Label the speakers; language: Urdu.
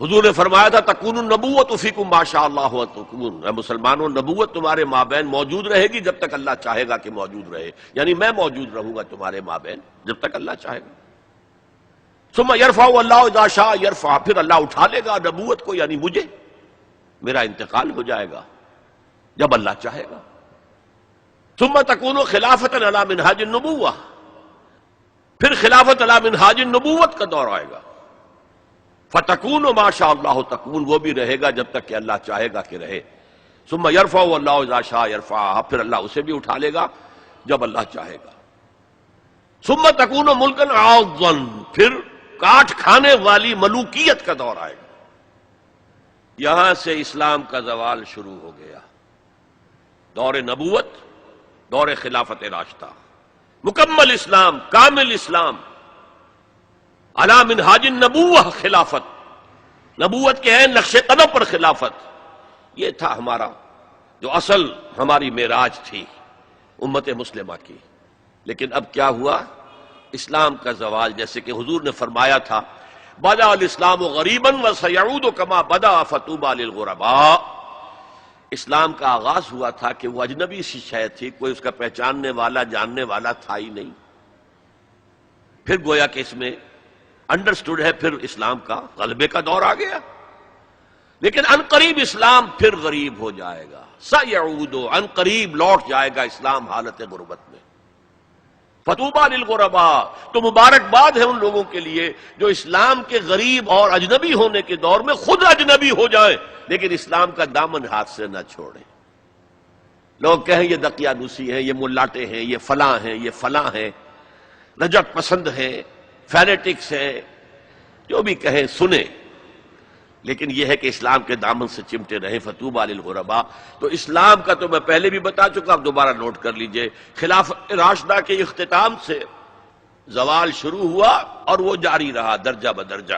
Speaker 1: حضور نے فرمایا تھا تکون النبوۃ فیکم ما شاء اللہ تکون، اے مسلمانوں نبوت تمہارے مابین موجود رہے گی جب تک اللہ چاہے گا کہ موجود رہے، یعنی میں موجود رہوں گا تمہارے مابین جب تک اللہ چاہے گا۔ ثم یرفع اللہ اذا شاء یرفع، پھر اللہ اٹھا لے گا نبوت کو، یعنی مجھے، میرا انتقال ہو جائے گا جب اللہ چاہے گا۔ ثم تکون خلافۃ علی منہاج النبوہ، پھر خلافت علی منہاج النبوت کا دور آئے گا۔ فتکون ما شاء اللہ تکون، وہ بھی رہے گا جب تک کہ اللہ چاہے گا کہ رہے۔ ثم یرفع اللہ اذا شاء یرفع، پھر اللہ اسے بھی اٹھا لے گا جب اللہ چاہے گا۔ ثم تکون ملکا عاضا، پھر کاٹ کھانے والی ملوکیت کا دور آئے گا۔ یہاں سے اسلام کا زوال شروع ہو گیا، دور نبوت، دور خلافت راشدہ، مکمل اسلام، کامل اسلام، علی منہاج النبوہ خلافت، نبوت کے عین نقش قدم پر خلافت، یہ تھا ہمارا جو اصل ہماری معراج تھی امت مسلمہ کی۔ لیکن اب کیا ہوا؟ اسلام کا زوال، جیسے کہ حضور نے فرمایا تھا بدأ الاسلام غریبا وسیعود کما بدأ فطوبی للغرباء، اسلام کا آغاز ہوا تھا کہ وہ اجنبی سی شے تھی، کوئی اس کا پہچاننے والا جاننے والا تھا ہی نہیں، پھر گویا کہ اس میں انڈرسٹوڈ ہے، پھر اسلام کا غلبے کا دور آ گیا۔ لیکن ان قریب اسلام پھر غریب ہو جائے گا، سیعود، ان قریب لوٹ جائے گا اسلام حالت غربت میں۔ فطوبی للغرباء، تو مبارکباد ہے ان لوگوں کے لیے جو اسلام کے غریب اور اجنبی ہونے کے دور میں خود اجنبی ہو جائیں لیکن اسلام کا دامن ہاتھ سے نہ چھوڑیں۔ لوگ کہیں یہ دقیانوسی ہیں، یہ ملاٹے ہیں، یہ فلاں ہیں، یہ فلاں ہیں، رجعت پسند ہیں، فینیٹکس ہیں، جو بھی کہیں سنیں، لیکن یہ ہے کہ اسلام کے دامن سے چمٹے رہیں۔ فطوبی للغرباء، تو اسلام کا تو میں پہلے بھی بتا چکا، اب دوبارہ نوٹ کر لیجئے، خلافت راشدہ کے اختتام سے زوال شروع ہوا اور وہ جاری رہا درجہ بدرجہ۔